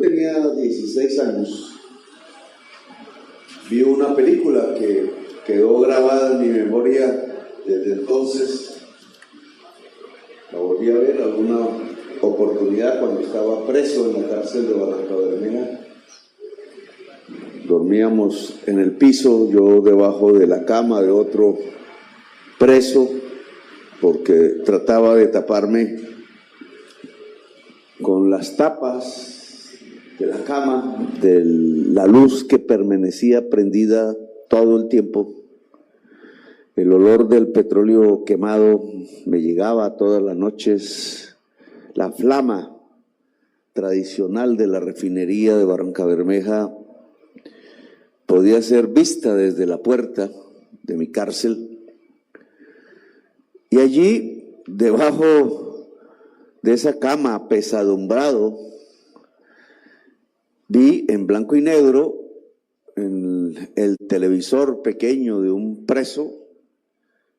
tenía 16 años, vi una película que quedó grabada en mi memoria desde entonces. La volví a ver alguna oportunidad cuando estaba preso en la cárcel de Barrancabermeja. Dormíamos en el piso, yo debajo de la cama de otro preso, porque trataba de taparme con las tapas de la cama, de la luz que permanecía prendida todo el tiempo. El olor del petróleo quemado me llegaba todas las noches. La flama tradicional de la refinería de Barrancabermeja podía ser vista desde la puerta de mi cárcel. Y allí, debajo de esa cama apesadumbrado, vi en blanco y negro, en el televisor pequeño de un preso,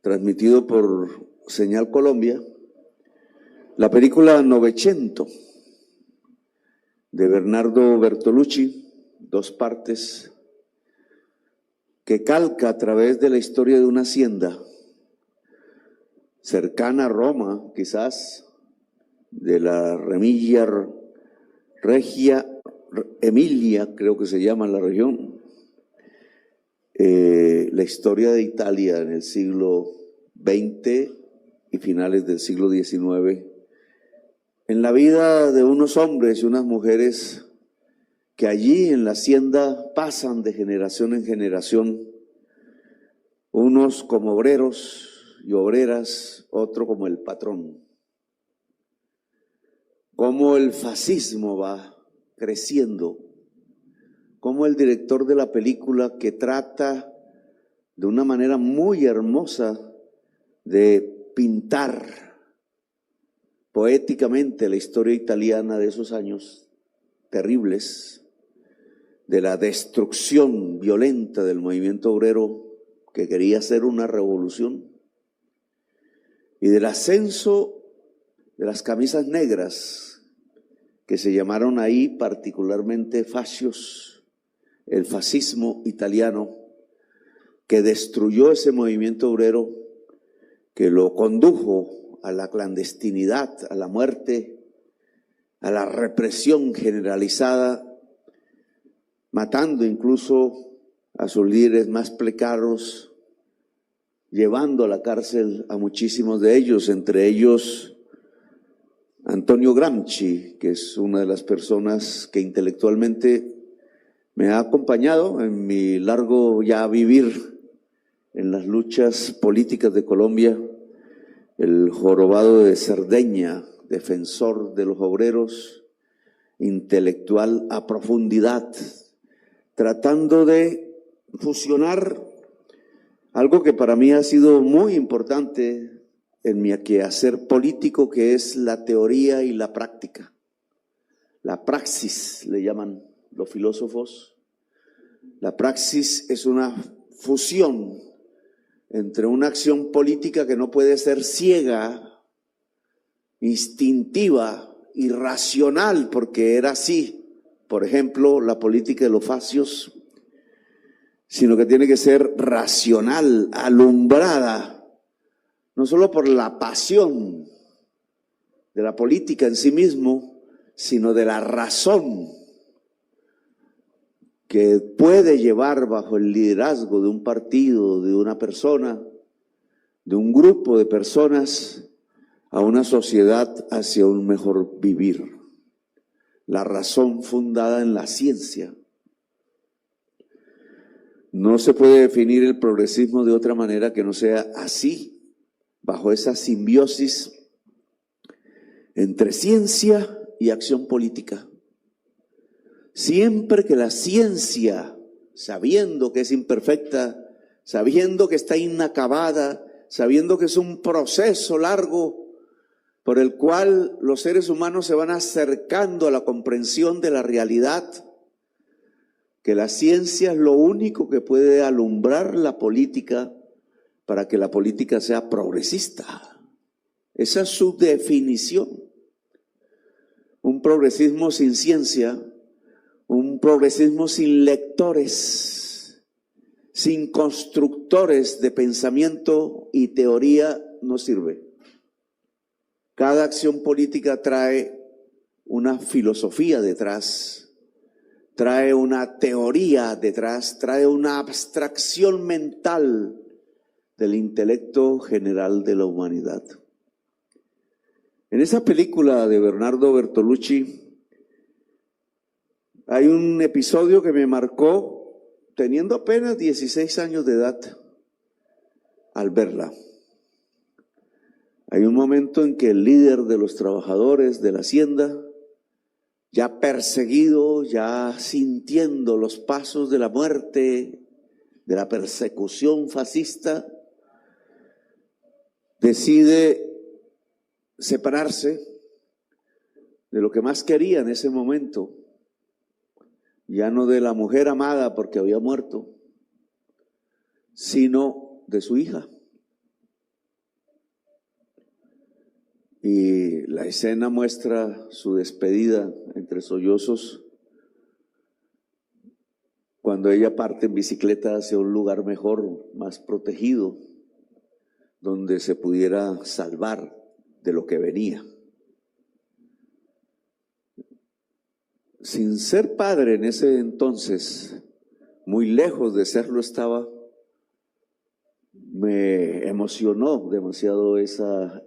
transmitido por Señal Colombia, la película Novecento de Bernardo Bertolucci, 2 partes, que calca a través de la historia de una hacienda cercana a Roma, quizás, de la Regia Emilia, creo que se llama la región, la historia de Italia en el siglo XX y finales del siglo XIX, en la vida de unos hombres y unas mujeres que allí en la hacienda pasan de generación en generación, unos como obreros y obreras, otro como el patrón. Cómo el fascismo va creciendo, cómo el director de la película, que trata de una manera muy hermosa de pintar poéticamente la historia italiana de esos años terribles, de la destrucción violenta del movimiento obrero que quería hacer una revolución, y del ascenso de las camisas negras, que se llamaron ahí particularmente fascios, el fascismo italiano, que destruyó ese movimiento obrero, que lo condujo a la clandestinidad, a la muerte, a la represión generalizada, matando incluso a sus líderes más precarios, llevando a la cárcel a muchísimos de ellos, entre ellos Antonio Gramsci, que es una de las personas que intelectualmente me ha acompañado en mi largo ya vivir en las luchas políticas de Colombia, el jorobado de Cerdeña, defensor de los obreros, intelectual a profundidad, tratando de fusionar algo que para mí ha sido muy importante en mi quehacer político, que es la teoría y la práctica. La praxis, le llaman los filósofos. La praxis es una fusión entre una acción política que no puede ser ciega, instintiva, irracional, porque era así, por ejemplo, la política de los fascios, sino que tiene que ser racional, alumbrada, no solo por la pasión de la política en sí mismo, sino de la razón que puede llevar bajo el liderazgo de un partido, de una persona, de un grupo de personas, a una sociedad hacia un mejor vivir. La razón fundada en la ciencia. No se puede definir el progresismo de otra manera que no sea así, bajo esa simbiosis entre ciencia y acción política. Siempre que la ciencia, sabiendo que es imperfecta, sabiendo que está inacabada, sabiendo que es un proceso largo por el cual los seres humanos se van acercando a la comprensión de la realidad, que la ciencia es lo único que puede alumbrar la política para que la política sea progresista. Esa es su definición. Un progresismo sin ciencia Un progresismo sin lectores, sin constructores de pensamiento y teoría no sirve. Cada acción política trae una filosofía detrás, trae una teoría detrás, trae una abstracción mental del intelecto general de la humanidad. En esa película de Bernardo Bertolucci hay un episodio que me marcó teniendo apenas 16 años de edad al verla. Hay un momento en que el líder de los trabajadores de la hacienda, ya perseguido, ya sintiendo los pasos de la muerte, de la persecución fascista, decide separarse de lo que más quería en ese momento, ya no de la mujer amada porque había muerto, sino de su hija. Y la escena muestra su despedida entre sollozos cuando ella parte en bicicleta hacia un lugar mejor, más protegido, donde se pudiera salvar de lo que venía. Sin ser padre en ese entonces, muy lejos de serlo estaba, me emocionó demasiado esa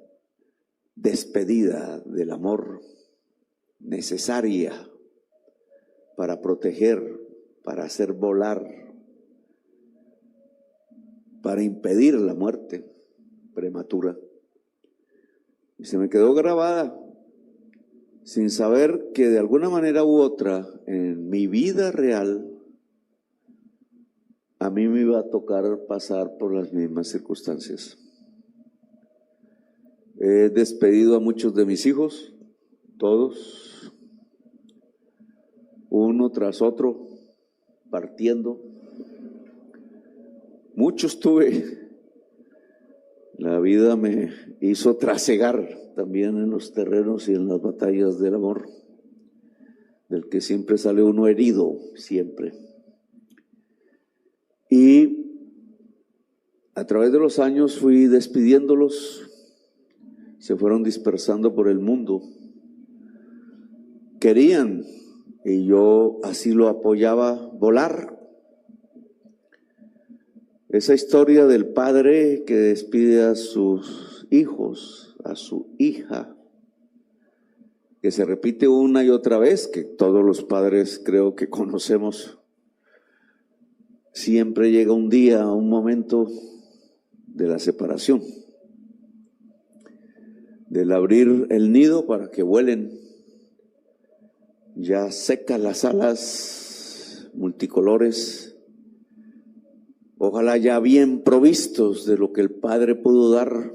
despedida del amor necesaria para proteger, para hacer volar, para impedir la muerte prematura. Y se me quedó grabada, sin saber que de alguna manera u otra en mi vida real a mí me iba a tocar pasar por las mismas circunstancias. He despedido a muchos de mis hijos, todos, uno tras otro, partiendo. Muchos tuve. La vida me hizo trasegar también en los terrenos y en las batallas del amor, del que siempre sale uno herido, siempre. Y a través de los años fui despidiéndolos, se fueron dispersando por el mundo. Querían, y yo así lo apoyaba, volar. Esa historia del padre que despide a sus hijos, a su hija, que se repite una y otra vez, que todos los padres creo que conocemos. Siempre llega un día, un momento de la separación, del abrir el nido para que vuelen, ya secas las alas multicolores, ojalá ya bien provistos de lo que el Padre pudo dar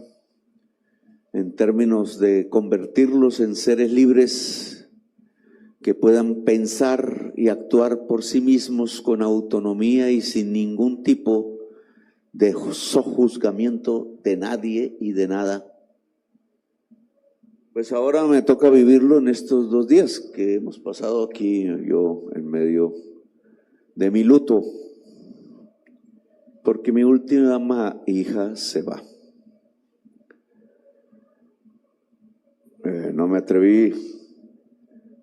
en términos de convertirlos en seres libres que puedan pensar y actuar por sí mismos con autonomía y sin ningún tipo de sojuzgamiento de nadie y de nada. Pues ahora me toca vivirlo en estos 2 días que hemos pasado aquí, yo en medio de mi luto, porque mi última hija se va. No me atreví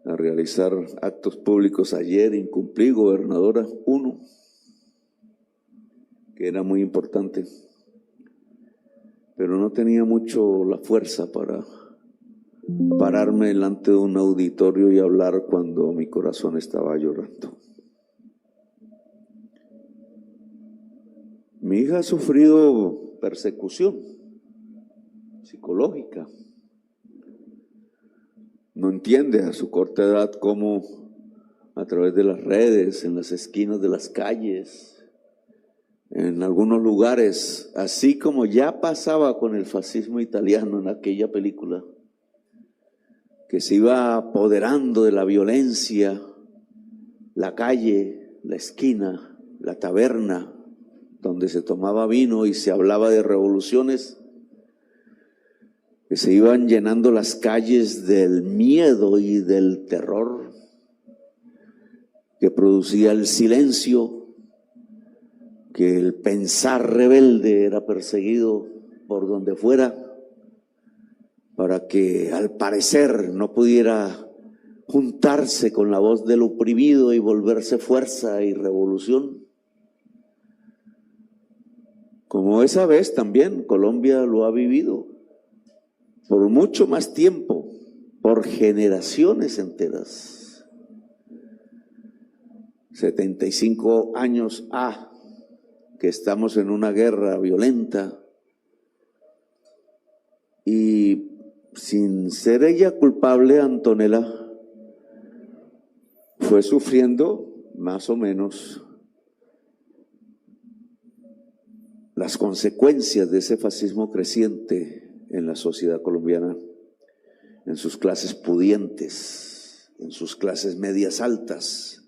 a realizar actos públicos ayer, incumplí, gobernadora, uno, que era muy importante, pero no tenía mucho la fuerza para pararme delante de un auditorio y hablar cuando mi corazón estaba llorando. Mi hija ha sufrido persecución psicológica. No entiende a su corta edad cómo a través de las redes, en las esquinas de las calles, en algunos lugares, así como ya pasaba con el fascismo italiano en aquella película, que se iba apoderando de la violencia, la calle, la esquina, la taberna, donde se tomaba vino y se hablaba de revoluciones, que se iban llenando las calles del miedo y del terror. que producía el silencio, que el pensar rebelde era perseguido por donde fuera, para que al parecer no pudiera juntarse con la voz del oprimido y volverse fuerza y revolución. Como esa vez también Colombia lo ha vivido por mucho más tiempo, por generaciones enteras. 75 años que estamos en una guerra violenta y sin ser ella culpable, Antonella fue sufriendo más o menos las consecuencias de ese fascismo creciente en la sociedad colombiana, en sus clases pudientes, en sus clases medias altas,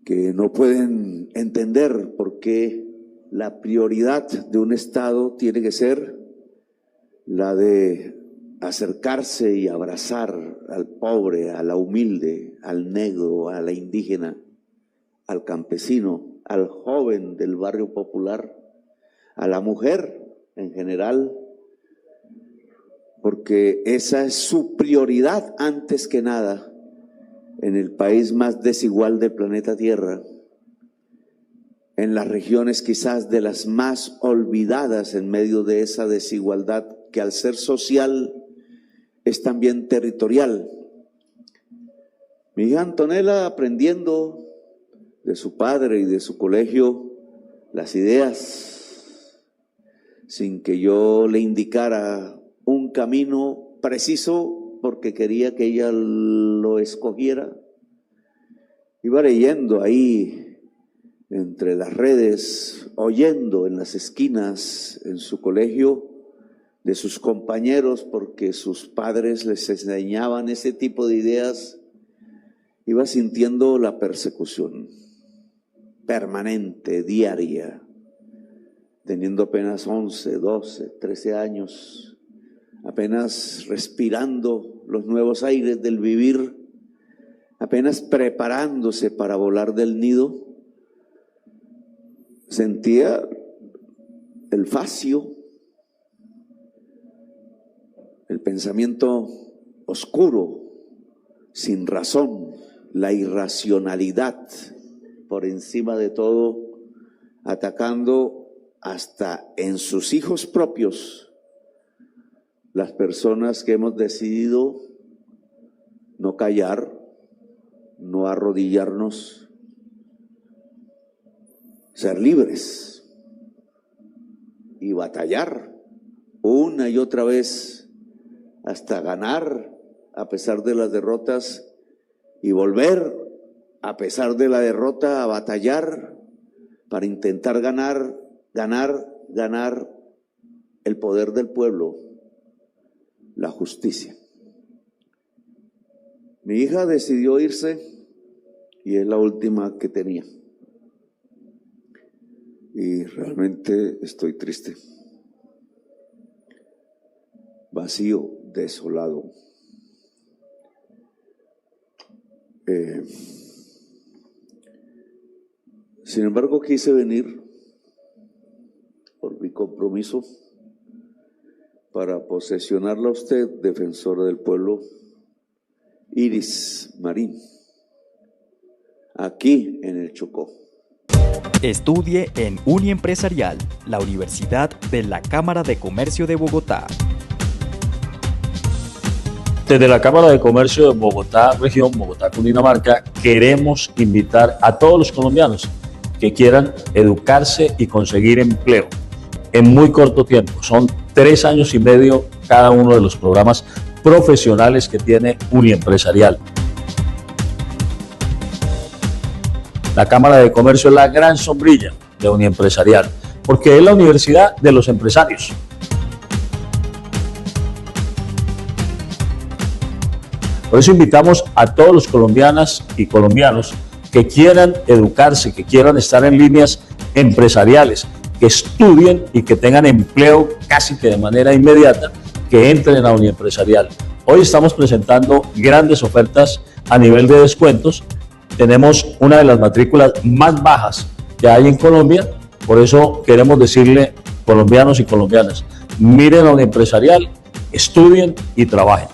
que no pueden entender por qué la prioridad de un Estado tiene que ser la de acercarse y abrazar al pobre, a la humilde, al negro, a la indígena, al campesino, al joven del barrio popular, a la mujer en general, porque esa es su prioridad antes que nada en el país más desigual del planeta Tierra, en las regiones quizás de las más olvidadas en medio de esa desigualdad que al ser social es también territorial. Mi hija Antonella, aprendiendo de su padre y de su colegio las ideas, sin que yo le indicara un camino preciso porque quería que ella lo escogiera, iba leyendo ahí entre las redes, oyendo en las esquinas en su colegio de sus compañeros, porque sus padres les enseñaban ese tipo de ideas, iba sintiendo la persecución permanente, diaria, teniendo apenas 11, 12, 13 años, apenas respirando los nuevos aires del vivir, apenas preparándose para volar del nido, sentía el facio, el pensamiento oscuro, sin razón, la irracionalidad por encima de todo, atacando hasta en sus hijos propios las personas que hemos decidido no callar, no arrodillarnos, ser libres y batallar una y otra vez hasta ganar a pesar de las derrotas y volver a pesar de la derrota a batallar para intentar ganar el poder del pueblo, la justicia. Mi hija decidió irse y es la última que tenía. Y realmente estoy triste, vacío, desolado. Sin embargo, quise venir por mi compromiso para posesionarla a usted, defensora del pueblo, Iris Marín, aquí en el Chocó. Estudie en Uniempresarial, la Universidad de la Cámara de Comercio de Bogotá. Desde la Cámara de Comercio de Bogotá, región Bogotá, Cundinamarca, queremos invitar a todos los colombianos que quieran educarse y conseguir empleo en muy corto tiempo. Son 3 años y medio cada uno de los programas profesionales que tiene Uniempresarial. La Cámara de Comercio es la gran sombrilla de Uniempresarial, porque es la universidad de los empresarios. Por eso invitamos a todos los colombianas y colombianos que quieran educarse, que quieran estar en líneas empresariales, que estudien y que tengan empleo casi que de manera inmediata, que entren a Uniempresarial. Hoy estamos presentando grandes ofertas a nivel de descuentos tenemos una de las matrículas más bajas que hay en Colombia. Por eso queremos decirle, colombianos y colombianas, miren a un empresarial, estudien y trabajen.